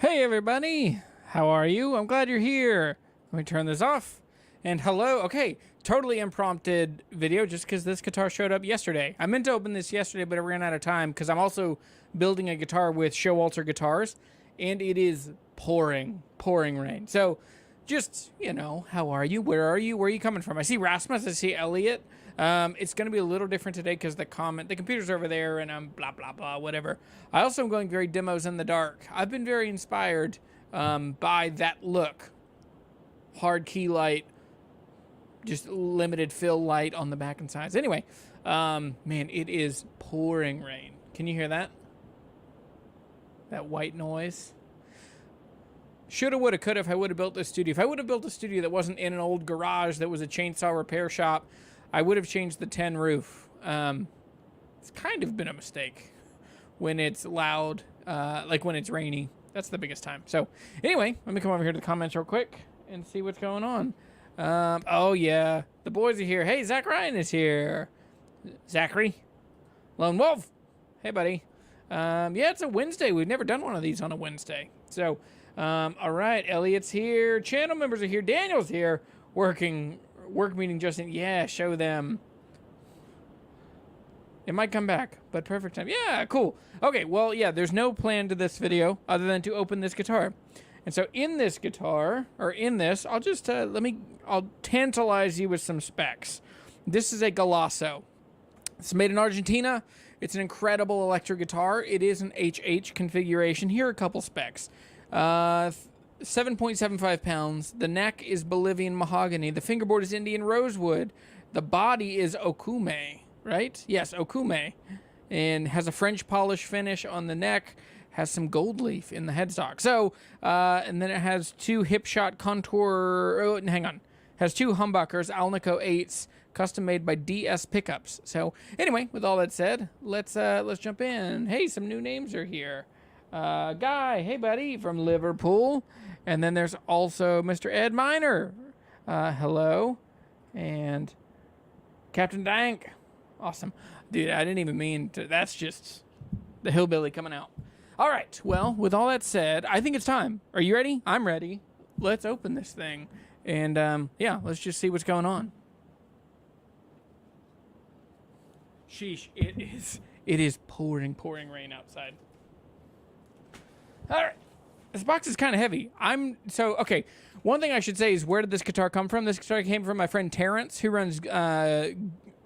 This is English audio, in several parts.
Hey everybody, how are you? I'm glad you're here. Let me turn this off. And hello, okay, totally impromptu video just because this guitar showed up yesterday. I meant to open this yesterday, but I ran out of time because I'm also building a guitar with Showalter guitars, and it is pouring rain. So just, you know, how are you? Where are you? Where are you coming from? I see Rasmus, I see Elliot. It's going to be a little different today because the computer's over there and I'm blah, blah, blah, whatever. I also am going very demos in the dark. I've been very inspired by that look. Hard key light, just limited fill light on the back and sides. Anyway, man, it is pouring rain. Can you hear that? That white noise? Shoulda, woulda, coulda if I would have built this studio. If I would have built a studio that wasn't in an old garage that was a chainsaw repair shop, I would have changed the 10 roof. It's kind of been a mistake when it's loud, like when it's rainy. That's the biggest time. So anyway, let me come over here to the comments real quick and see what's going on. Oh yeah, the boys are here. Hey, Zach Ryan is here. Zachary, Lone Wolf. Hey, buddy. Yeah, it's a Wednesday. We've never done one of these on a Wednesday. So, all right, Elliot's here. Channel members are here. Daniel's here. Work meeting, Justin. Yeah, show them. It might come back, but perfect time. Yeah, cool. Okay, well, yeah, there's no plan to this video other than to open this guitar. And so in this guitar, or in this, I'll just, I'll tantalize you with some specs. This is a Galasso. It's made in Argentina. It's an incredible electric guitar. It is an HH configuration. Here are a couple specs. 7.75 pounds. The neck is Bolivian mahogany. The fingerboard is Indian rosewood. The body is Okume, right? Yes, Okume. And has a French polish finish on the neck. Has some gold leaf in the headstock. So, and then it has two hip shot contour, has two humbuckers, Alnico 8s, custom made by DS Pickups. So anyway, with all that said, let's jump in. Hey, some new names are here. Guy, hey buddy, from Liverpool. And then there's also Mr. Ed Miner. Hello. And Captain Dank. Awesome. Dude, I didn't even mean to, that's just the hillbilly coming out. All right, well, with all that said, I think it's time. Are you ready? I'm ready. Let's open this thing. And, yeah, let's just see what's going on. Sheesh, it is pouring rain outside. All right, this box is kind of heavy. Okay, one thing I should say is, where did this guitar come from? This guitar came from my friend Terrence, who runs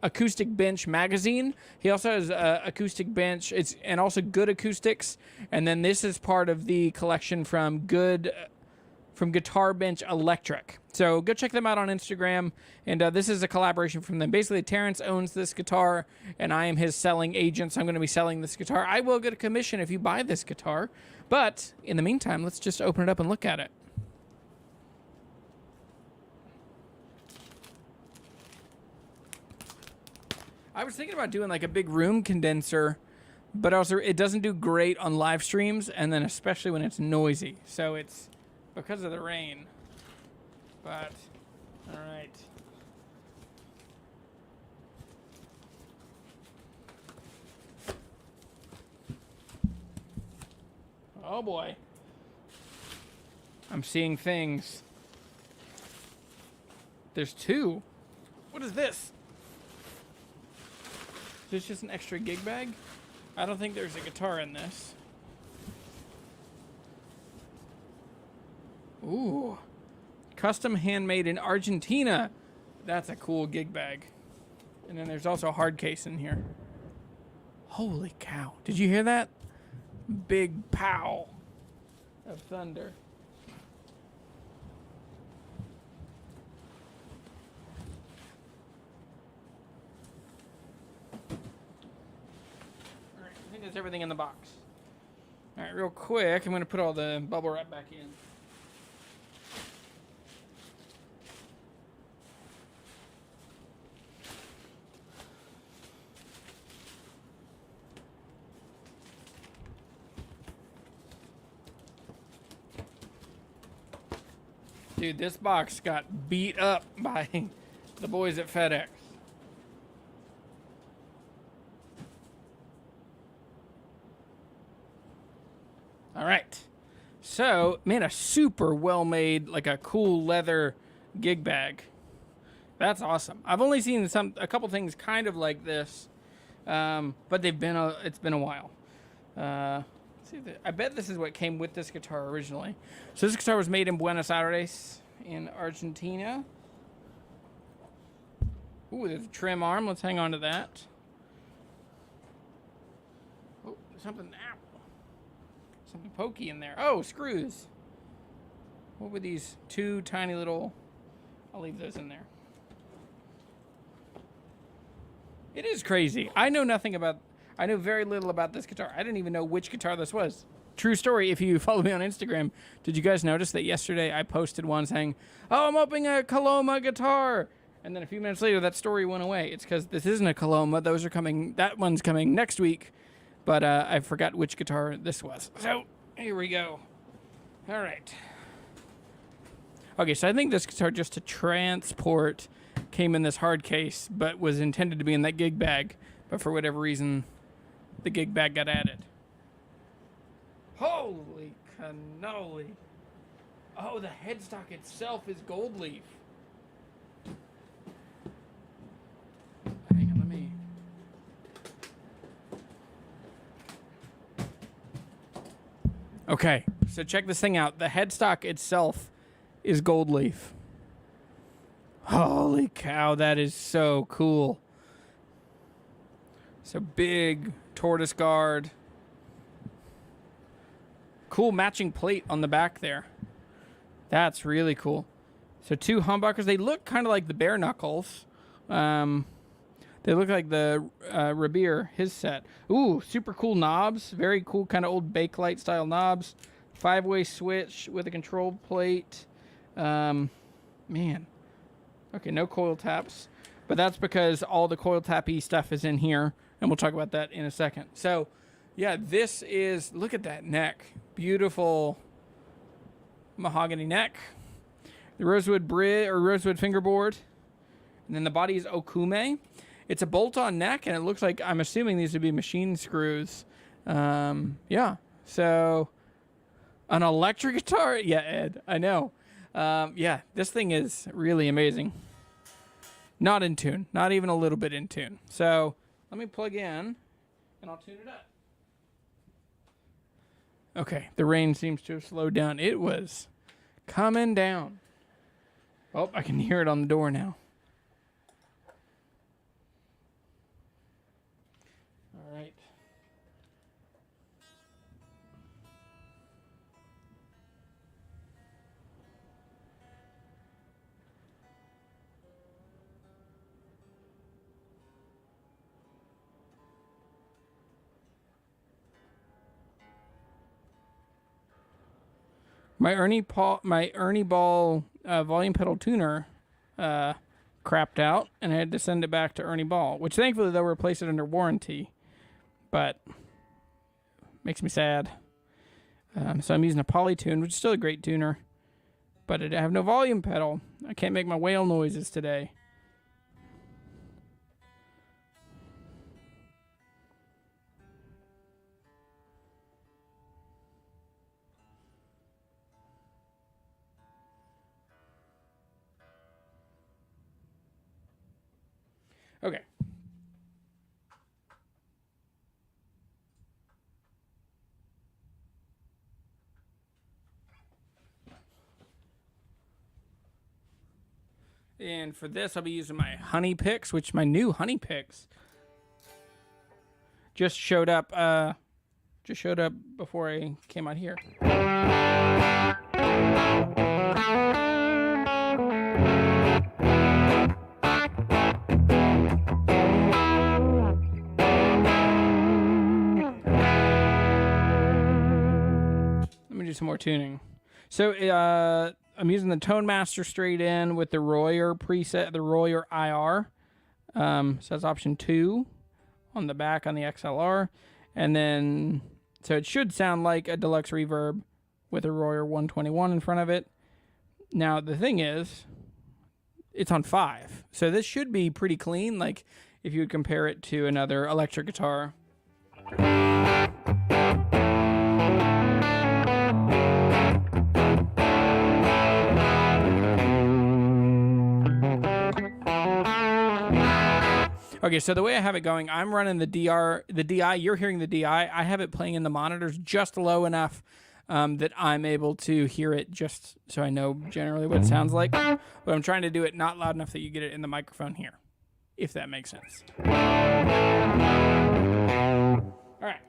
Acoustic Bench magazine. He also has Acoustic Bench, and also Good Acoustics. And then this is part of the collection from Guitar Bench Electric. So go check them out on Instagram. And this is a collaboration from them. Basically, Terrence owns this guitar, and I am his selling agent. So I'm going to be selling this guitar. I will get a commission if you buy this guitar. But in the meantime, let's just open it up and look at it. I was thinking about doing like a big room condenser, but also it doesn't do great on live streams, and then especially when it's noisy. So it's because of the rain. But, all right. Oh boy. I'm seeing things. There's two. What is this? Is this just an extra gig bag? I don't think there's a guitar in this. Ooh. Custom handmade in Argentina. That's a cool gig bag. And then there's also a hard case in here. Holy cow. Did you hear that? Big pow of thunder. I think that's everything in the box. All right, real quick, I'm going to put all the bubble wrap back in. Dude, this box got beat up by the boys at FedEx. All right. So, man, a super well-made, like a cool leather gig bag. That's awesome. I've only seen a couple things kind of like this, but it's been a while. Let's see, I bet this is what came with this guitar originally. So this guitar was made in Buenos Aires in Argentina. Ooh, there's a trim arm. Let's hang on to that. Oh, there's something pokey in there. Oh, screws. What were these two tiny little... I'll leave those in there. It is crazy. I know very little about this guitar. I didn't even know which guitar this was. True story, if you follow me on Instagram, did you guys notice that yesterday I posted one saying, oh, I'm opening a Coloma guitar. And then a few minutes later, that story went away. It's because this isn't a Coloma. That one's coming next week. But I forgot which guitar this was. So, here we go. All right. Okay, so I think this guitar, just to transport, came in this hard case, but was intended to be in that gig bag. But for whatever reason, the gig bag got added. Holy cannoli. Oh, the headstock itself is gold leaf. Hang on, let me... Okay, so check this thing out. The headstock itself is gold leaf. Holy cow, that is so cool. So big tortoise guard. Cool matching plate on the back there. That's really cool. So two humbuckers. They look kind of like the bare knuckles. They look like the Revere, his set. Ooh, super cool knobs. Very cool kind of old Bakelite style knobs. 5-way switch with a control plate. Man. Okay, no coil taps. But that's because all the coil tappy stuff is in here. And we'll talk about that in a second. So, yeah, this is... Look at that neck. Beautiful mahogany neck. The rosewood rosewood fingerboard. And then the body is Okume. It's a bolt-on neck, and it looks like... I'm assuming these would be machine screws. Yeah. So, an electric guitar? Yeah, Ed, I know. Yeah, this thing is really amazing. Not in tune. Not even a little bit in tune. So, let me plug in, and I'll tune it up. Okay, the rain seems to have slowed down. It was coming down. Oh, I can hear it on the door now. All right. My Ernie Ball volume pedal tuner crapped out, and I had to send it back to Ernie Ball, which thankfully they'll replace it under warranty, but makes me sad. So I'm using a Polytune, which is still a great tuner, but I have no volume pedal. I can't make my whale noises today. Okay. And for this, I'll be using my Honey Picks, which my new Honey Picks just showed up before I came out here. Some more tuning. So I'm using the Tone Master straight in with the Royer preset, the Royer IR. So that's option 2 on the back on the XLR. And then, so it should sound like a deluxe reverb with a Royer 121 in front of it. Now, the thing is, it's on 5. So this should be pretty clean, like if you would compare it to another electric guitar. Okay, so the way I have it going, I'm running the DI. You're hearing the DI. I have it playing in the monitors just low enough that I'm able to hear it, just so I know generally what it sounds like. But I'm trying to do it not loud enough that you get it in the microphone here, if that makes sense. All right.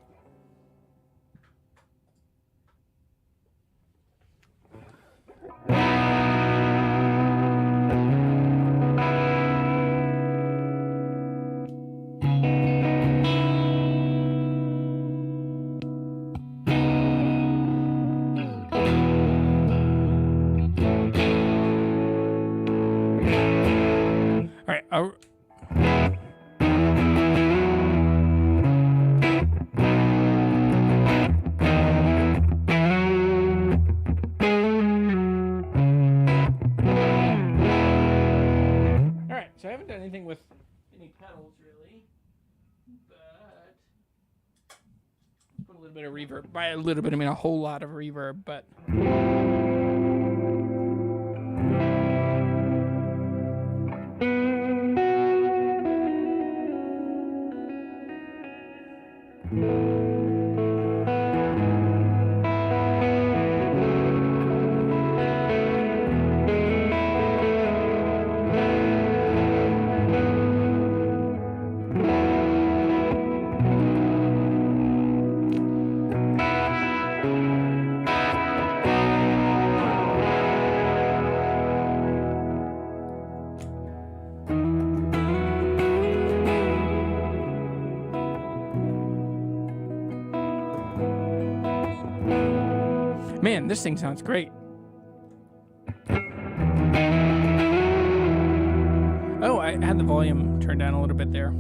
All right, so I haven't done anything with any pedals really, but put a little bit of reverb. By a little bit, I mean a whole lot of reverb, but. Man, this thing sounds great. Oh, I had the volume turned down a little bit there.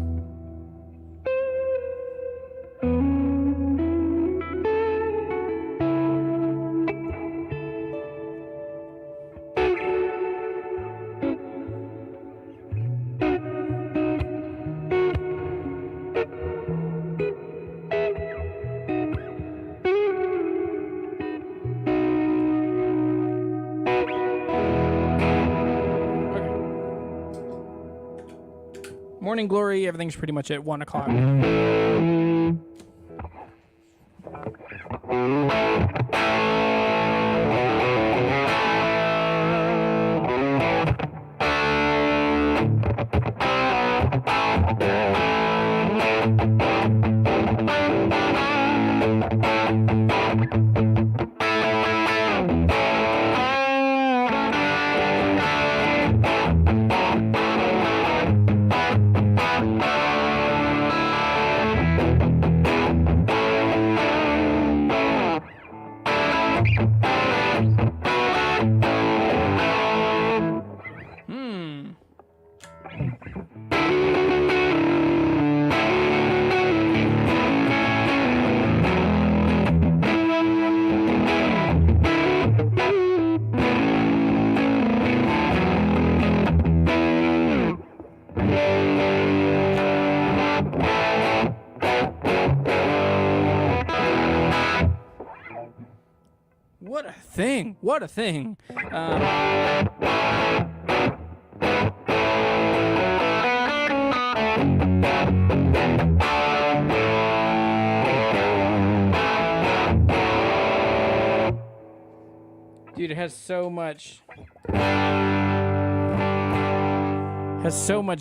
Morning Glory, everything's pretty much at 1 o'clock. What a thing. What a thing. Dude, it has so much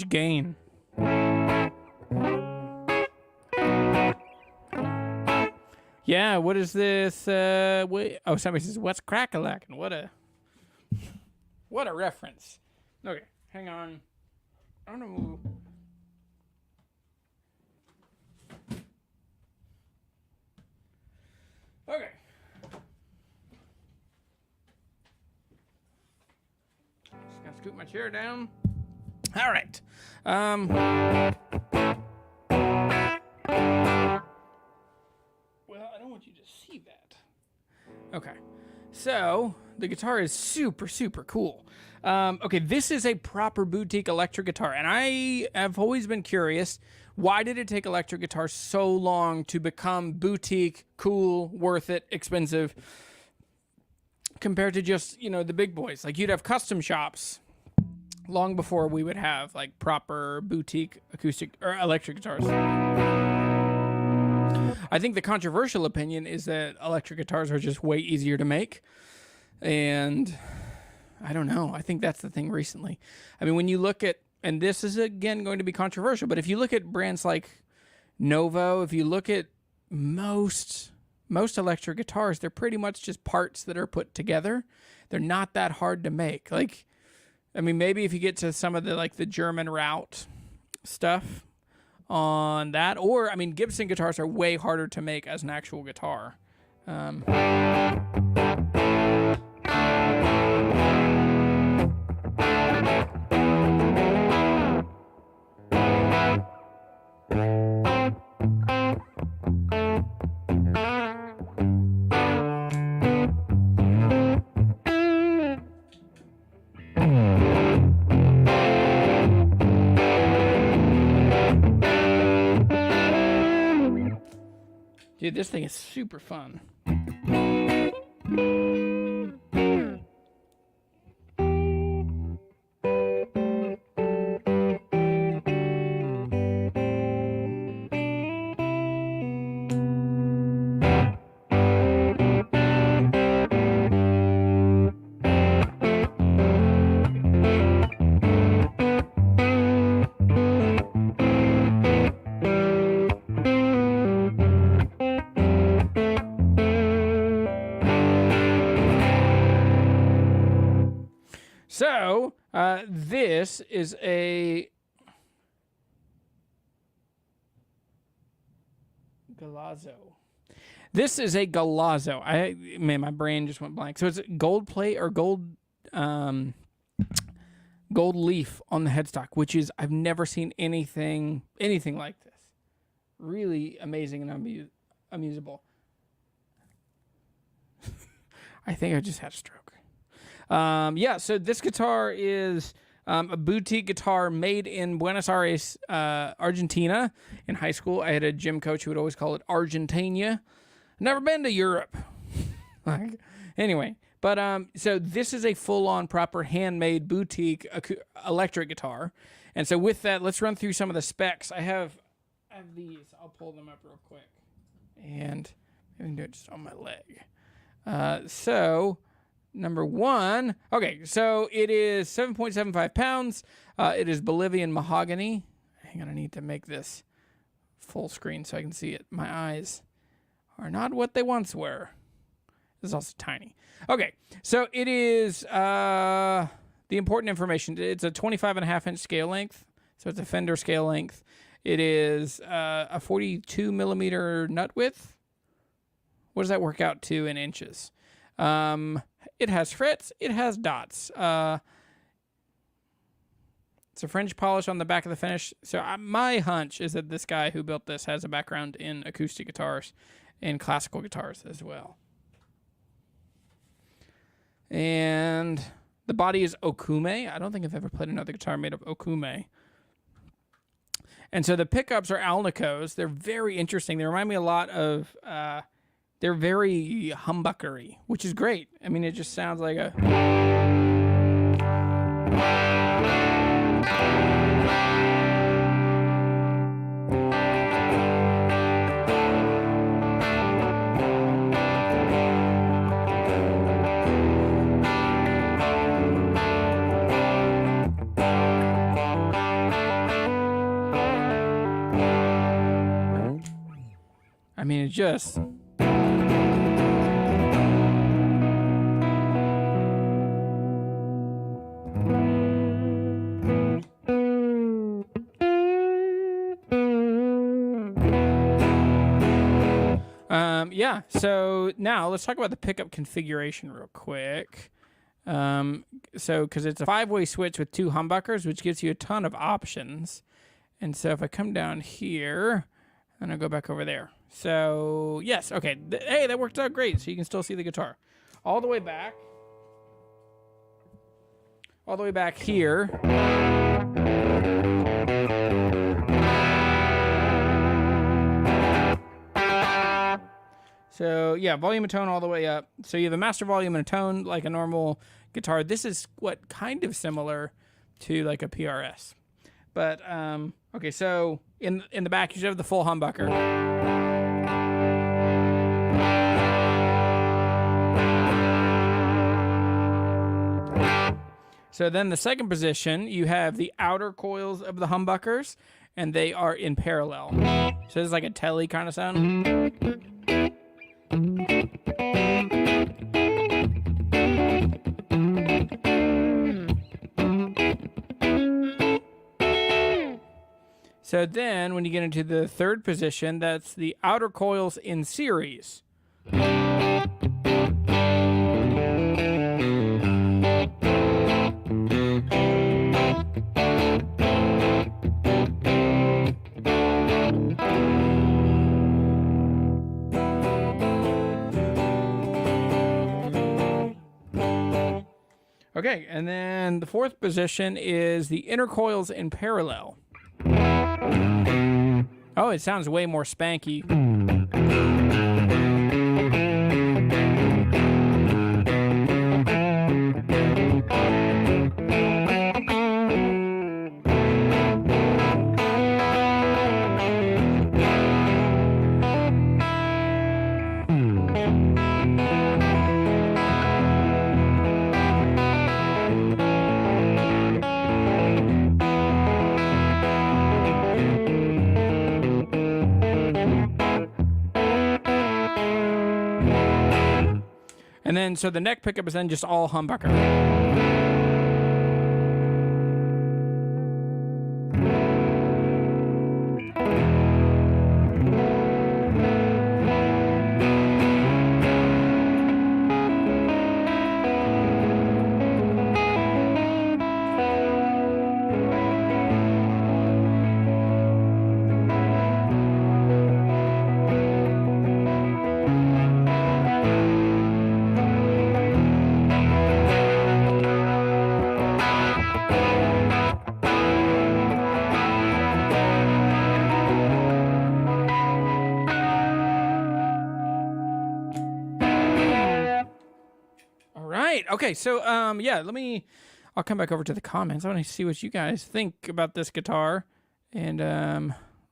gain. Yeah, what is this? Wait, oh, somebody says, what's crack-a-lackin'? What a reference. Okay, hang on. I don't know. Okay. Just gonna scoot my chair down. All right. Well, I don't want you to see that. Okay. So, the guitar is super, super cool. Okay, this is a proper boutique electric guitar, and I have always been curious, why did it take electric guitar so long to become boutique, cool, worth it, expensive, compared to just, you know, the big boys? Like, you'd have custom shops, long before we would have like proper boutique acoustic or electric guitars. I think the controversial opinion is that electric guitars are just way easier to make. And I don't know. I think that's the thing recently. I mean, when you look at, and this is again going to be controversial, but if you look at brands like Novo, if you look at most electric guitars, they're pretty much just parts that are put together. They're not that hard to make. Like, I mean, maybe if you get to some of the like the German route stuff on that, or I mean, Gibson guitars are way harder to make as an actual guitar. Dude, this thing is super fun. So, this is a Galasso. This is a Galasso. Man, my brain just went blank. So it's gold plate or gold leaf on the headstock, which is, I've never seen anything like this. Really amazing and amusable. I think I just had a stroke. Yeah, so this guitar is a boutique guitar made in Buenos Aires, Argentina. In high school, I had a gym coach who would always call it Argentina. Never been to Europe. Anyway, but so this is a full-on, proper, handmade boutique electric guitar. And so with that, let's run through some of the specs. I have these. I'll pull them up real quick. And I can do it just on my leg. So... Number one. Okay, so it is 7.75 pounds. It is Bolivian mahogany. Hang on, I need to make this full screen so I can see it. My eyes are not what they once were. This is also tiny. Okay, so it is the important information. It's a 25.5-inch scale length, so it's a Fender scale length. It is a 42 millimeter nut width. What does that work out to in inches? It has frets. It has dots. It's a French polish on the back of the finish. So my hunch is that this guy who built this has a background in acoustic guitars and classical guitars as well. And the body is okume. I don't think I've ever played another guitar made of okume. And so the pickups are Alnicos. They're very interesting. They remind me a lot of... they're very humbuckery, which is great. I mean, it just sounds like a... I mean, it just... Yeah, so now let's talk about the pickup configuration real quick. So, because it's a 5-way switch with 2 humbuckers, which gives you a ton of options. And so if I come down here, and I'll go back over there. So, yes, okay. Hey, that worked out great. So you can still see the guitar. All the way back here. So, yeah, volume and tone all the way up. So you have a master volume and a tone like a normal guitar. This is what kind of similar to like a PRS. But okay, so in the back you should have the full humbucker. So then the second position, you have the outer coils of the humbuckers, and they are in parallel. So it's like a telly kind of sound. So then when you get into the third position, that's the outer coils in series. Okay, and then the fourth position is the inner coils in parallel. Oh, it sounds way more spanky. And then, so the neck pickup is then just all humbucker. Okay, so yeah, I'll come back over to the comments. I want to see what you guys think about this guitar. And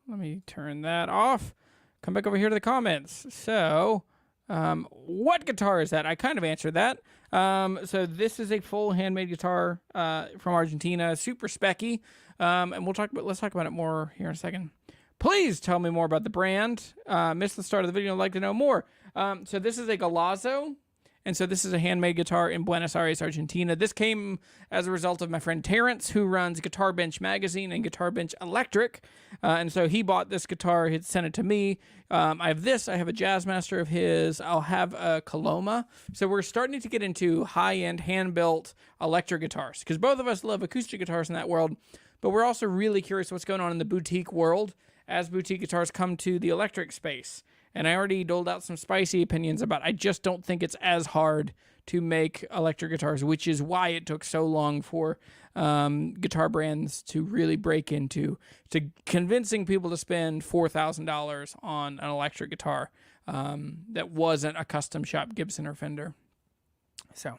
let me turn that off. Come back over here to the comments. So, what guitar is that? I kind of answered that. So this is a full handmade guitar from Argentina, super specky. And let's talk about it more here in a second. Please tell me more about the brand. Missed the start of the video, I'd like to know more. So this is a Galasso. And so this is a handmade guitar in Buenos Aires, Argentina. This came as a result of my friend Terrence, who runs Guitar Bench Magazine and Guitar Bench Electric. And so he bought this guitar. He sent it to me. I have this. I have a Jazzmaster of his. I'll have a Coloma. So we're starting to get into high-end, hand-built electric guitars, because both of us love acoustic guitars in that world. But we're also really curious what's going on in the boutique world as boutique guitars come to the electric space. And I already doled out some spicy opinions about I just don't think it's as hard to make electric guitars, which is why it took so long for guitar brands to really break into convincing people to spend $4,000 on an electric guitar that wasn't a custom shop Gibson or Fender. So,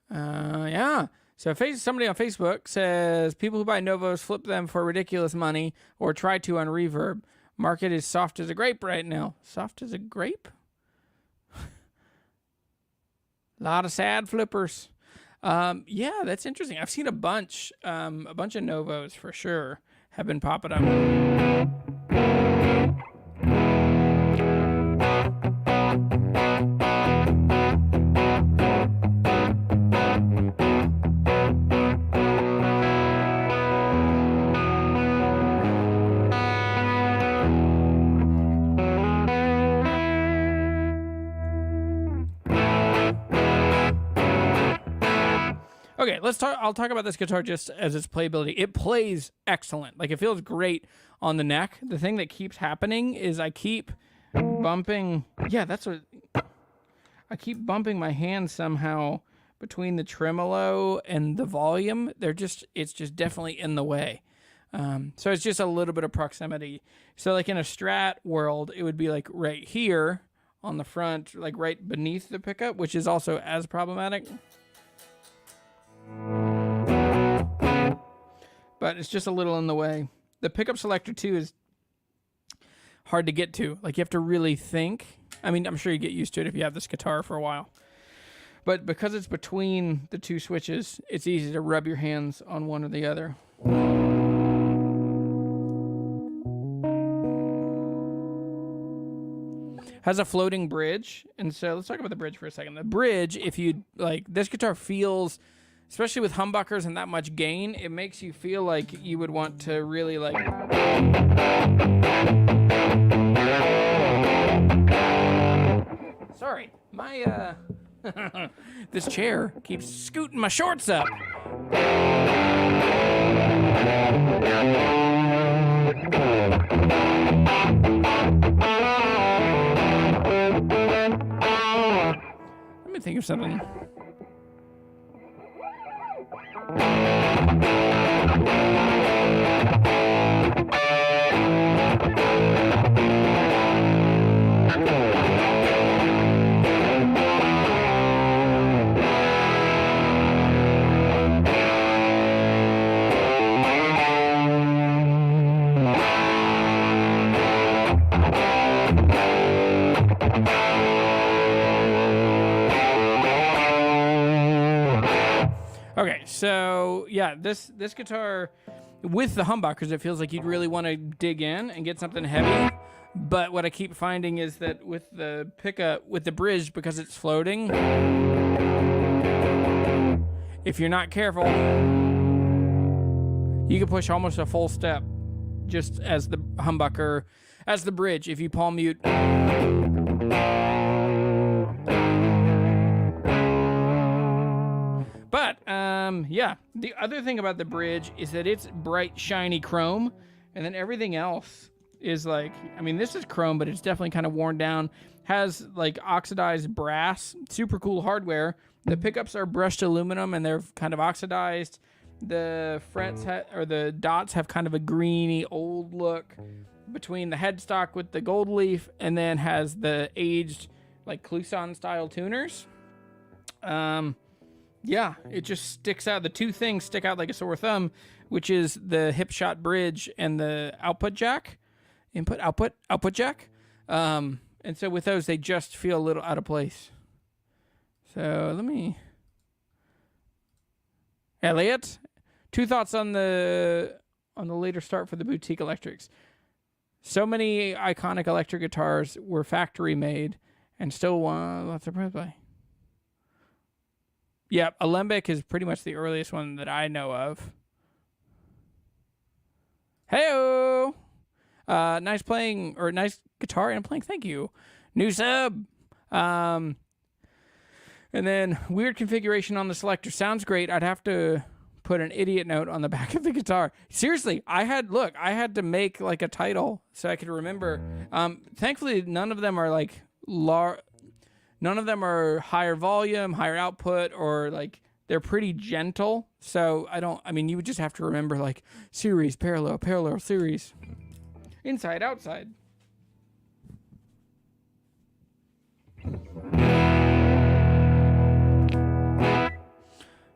yeah. So somebody on Facebook says, people who buy Novos flip them for ridiculous money or try to on Reverb. Market is soft as a grape right now. Soft as a grape? A lot of sad flippers. Yeah, that's interesting. I've seen a bunch of Novos for sure have been popping up. Okay, I'll talk about this guitar just as its playability. It plays excellent. Like, it feels great on the neck. The thing that keeps happening is I keep bumping. Yeah, I keep bumping my hand somehow between the tremolo and the volume. It's just definitely in the way. So it's just a little bit of proximity. So like in a Strat world, it would be like right here on the front, like right beneath the pickup, which is also as problematic. but it's just a little in the way. The pickup selector too is hard to get to. Like, you have to really think. I mean, I'm sure you get used to it if you have this guitar for a while. But because it's between the two switches, it's easy to rub your hands on one or the other. Has a floating bridge, and so let's talk about the bridge for a second. The bridge, if you like, this guitar feels, especially with humbuckers and that much gain, it makes you feel like you would want to really like. Sorry, my this chair keeps scooting my shorts up. Let me think of something. Okay, so yeah, this guitar with the humbuckers, it feels like you'd really want to dig in and get something heavy. But what I keep finding is that with the pickup, with the bridge, because it's floating, if you're not careful, you can push almost a full step just as the humbucker, as the bridge, if you palm mute. But, yeah, the other thing about the bridge is that it's bright, shiny chrome, and then everything else is like, I mean, this is chrome, but it's definitely kind of worn down, has like oxidized brass, super cool hardware. The pickups are brushed aluminum, and they're kind of oxidized. The frets or the dots have kind of a greeny old look between the headstock with the gold leaf, and then has the aged like Clouson style tuners. Yeah, it just sticks out. The two things stick out like a sore thumb, which is the hip shot bridge and the output jack, output jack. And so with those, they just feel a little out of place. So let me, Elliot, 2 thoughts on the later start for the boutique electrics. So many iconic electric guitars were factory made and still lots of price by. Yeah, Alembic is pretty much the earliest one that I know of. Hey-o! Nice playing, or nice guitar and playing, thank you. New sub! And then, weird configuration on the selector. Sounds great. I'd have to put an idiot note on the back of the guitar. Seriously, I had to make like a title so I could remember. Thankfully, none of them are like none of them are higher volume, higher output, or like they're pretty gentle. So I mean, you would just have to remember like series, parallel, series. Inside, outside.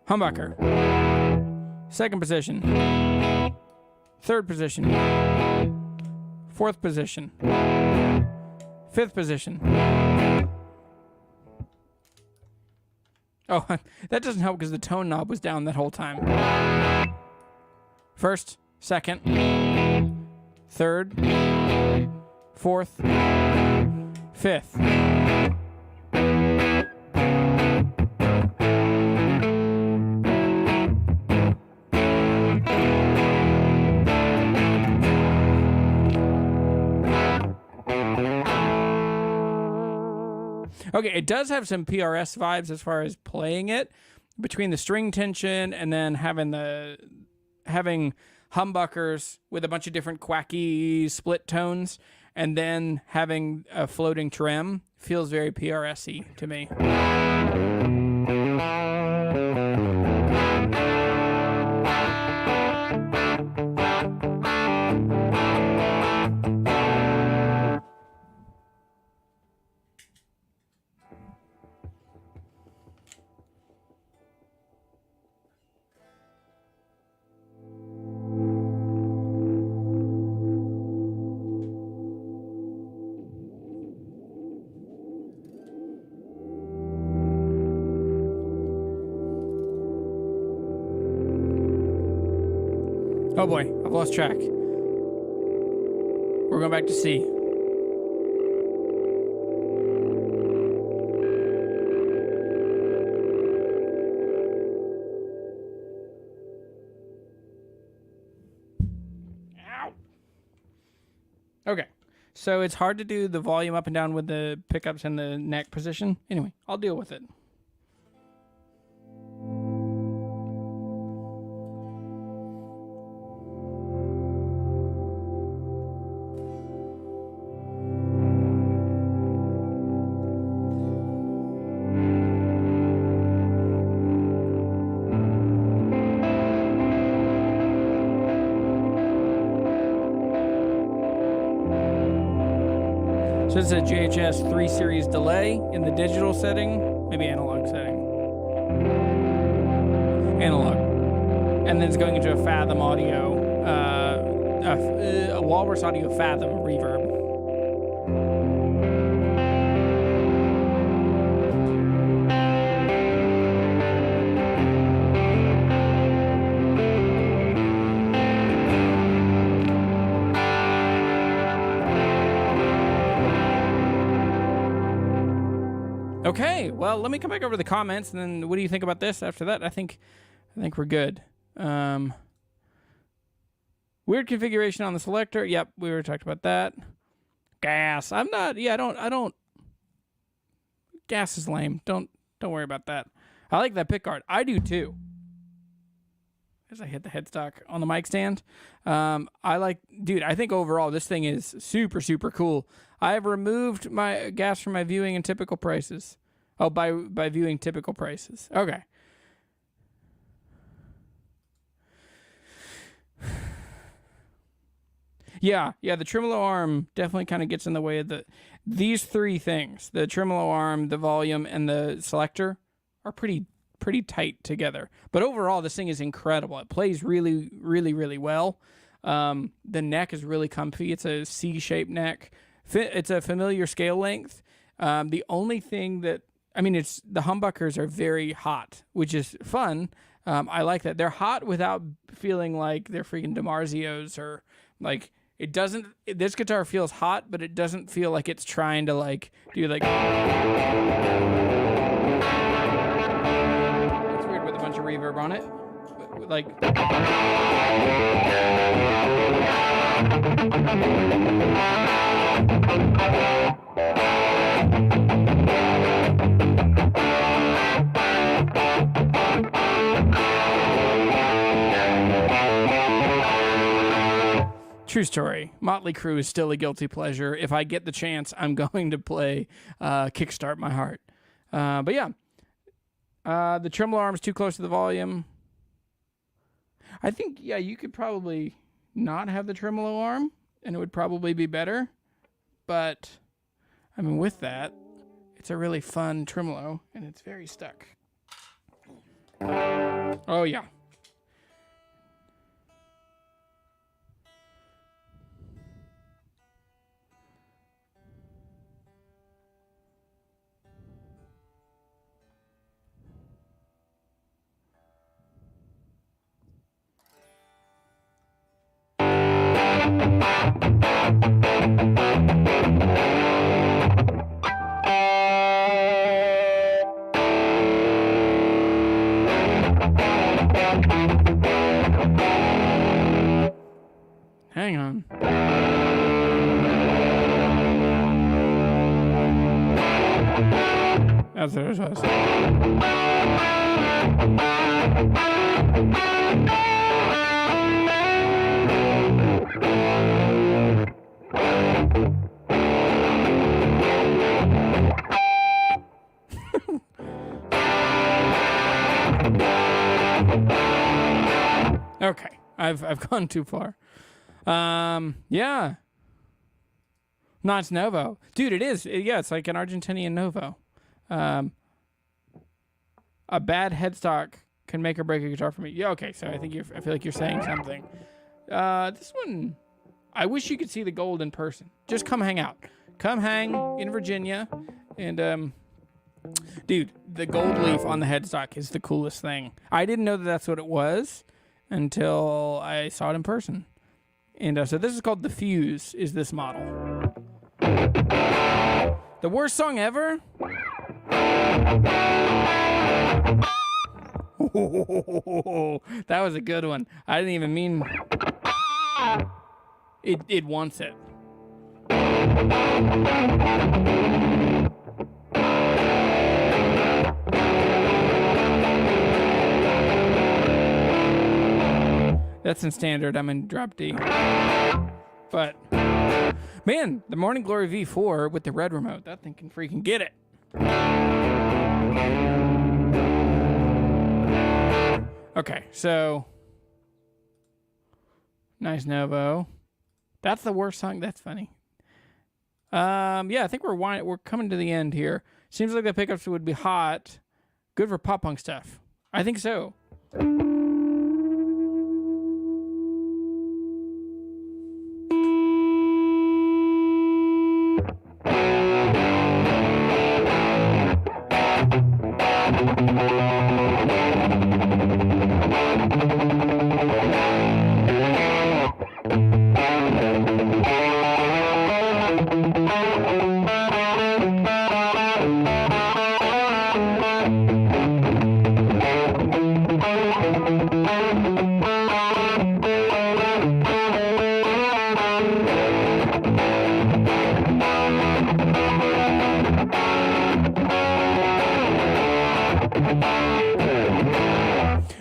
Humbucker. Second position. Third position. Fourth position. Fifth position. Oh, that doesn't help because the tone knob was down that whole time. First, second, third, fourth, fifth. Okay, it does have some PRS vibes as far as playing it, between the string tension and then having humbuckers with a bunch of different quacky split tones, and then having a floating trem feels very PRS-y to me. Oh boy, I've lost track. We're going back to C. Ow. Okay, so it's hard to do the volume up and down with the pickups in the neck position. Anyway, I'll deal with it. So it's a JHS 3 series delay in the digital setting, maybe analog setting. Analog. And then it's going into a Fathom audio, a Walrus Audio Fathom reverb. Okay, well, let me come back over to the comments, and then what do you think about this after that? I think we're good. Weird configuration on the selector. Yep, we already talked about that. Gas. I'm not. Yeah, I don't. Gas is lame. Don't worry about that. I like that pickguard. I do too. As I hit the headstock on the mic stand, dude. I think overall this thing is super cool. I have removed my gas from my viewing and typical prices. Oh, by viewing typical prices. Okay. Yeah, the tremolo arm definitely kind of gets in the way of these three things. The tremolo arm, the volume, and the selector are pretty tight together. But overall, this thing is incredible. It plays really well. The neck is really comfy. It's a C-shaped neck. It's a familiar scale length. The only thing that, it's the humbuckers are very hot, which is fun. I like that. They're hot without feeling like they're freaking DiMarzios or like, it doesn't, this guitar feels hot, but it doesn't feel like it's trying to like, do like, it's weird with a bunch of reverb on it. Like, true story. Motley Crue is still a guilty pleasure. If I get the chance, I'm going to play Kickstart My Heart. But yeah, the tremolo arm's too close to the volume. I think, yeah, you could probably not have the tremolo arm, and it would probably be better. But, with that, it's a really fun tremolo, and it's very stuck. Oh, yeah. Hang on. That's what it was. Okay, I've gone too far. Yeah. Not Novo. Dude, it is. Yeah, it's like an Argentinian Novo. A bad headstock can make or break a guitar for me. Yeah, okay, so I feel like you're saying something. This one, I wish you could see the gold in person. Just come hang out. Come hang in Virginia. And, dude, the gold leaf on the headstock is the coolest thing. I didn't know that that's what it was. until I saw it in person. And so this is called The Fuse, is this model. The worst song ever? Oh, that was a good one. I didn't even mean... It wants it. That's in standard. I'm in drop D. But, man, the Morning Glory V4 with the red remote, that thing can freaking get it. Okay, so nice Novo. That's the worst song. That's funny. Yeah, I think we're coming to the end here. Seems like the pickups would be hot. Good for pop punk stuff. I think so.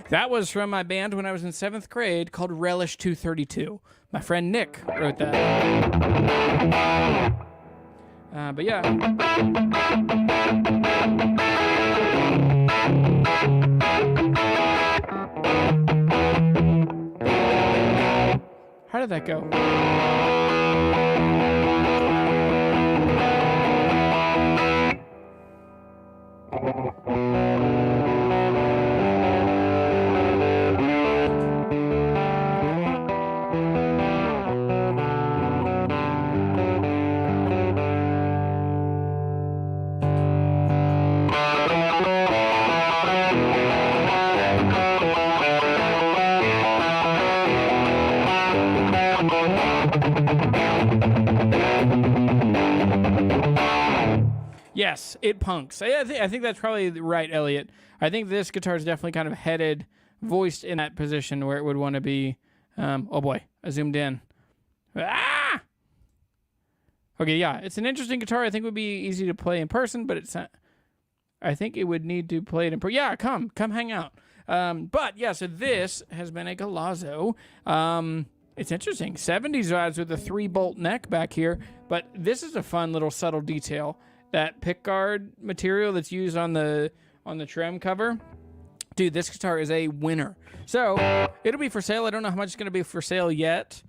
That was from my band when I was in 7th grade called Relish 232. My friend Nick wrote that. But yeah. How did that go? Yes, it punks. I think that's probably right, Elliot. I think this guitar is definitely kind of headed, voiced in that position where it would want to be. Oh boy, I zoomed in. Ah! Okay, yeah, it's an interesting guitar. I think it would be easy to play in person, but it's not. I think it would need to play it in person. Yeah, come hang out. But yeah, so this has been a Galasso. It's interesting. 70s vibes with a 3-bolt neck back here, but this is a fun little subtle detail. That pickguard material that's used on the trim cover. Dude, this guitar is a winner. So, it'll be for sale. I don't know how much it's going to be for sale yet.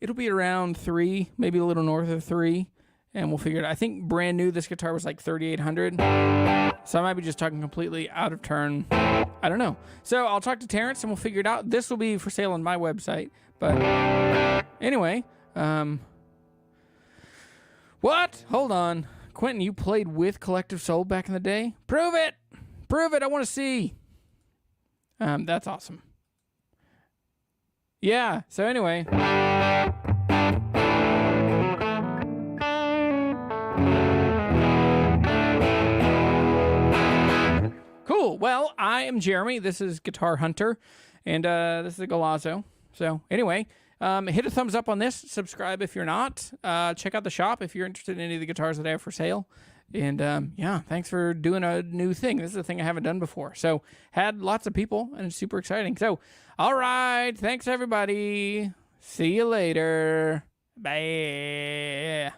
It'll be around 3, maybe a little north of 3, and we'll figure it out. I think brand new, this guitar was like $3,800. So I might be just talking completely out of turn. I don't know. So I'll talk to Terrence and we'll figure it out. This will be for sale on my website. But anyway, what? Hold on. Quentin, you played with Collective Soul back in the day? Prove it! Prove it! I want to see! That's awesome. Yeah, so anyway. Cool. Well, I am Jeremy. This is Guitar Hunter. And this is a Galasso. So anyway, hit a thumbs up on this. Subscribe if you're not. Check out the shop if you're interested in any of the guitars that I have for sale. And yeah, thanks for doing a new thing. This is a thing I haven't done before. So had lots of people and it's super exciting. So, all right. Thanks, everybody. See you later. Bye.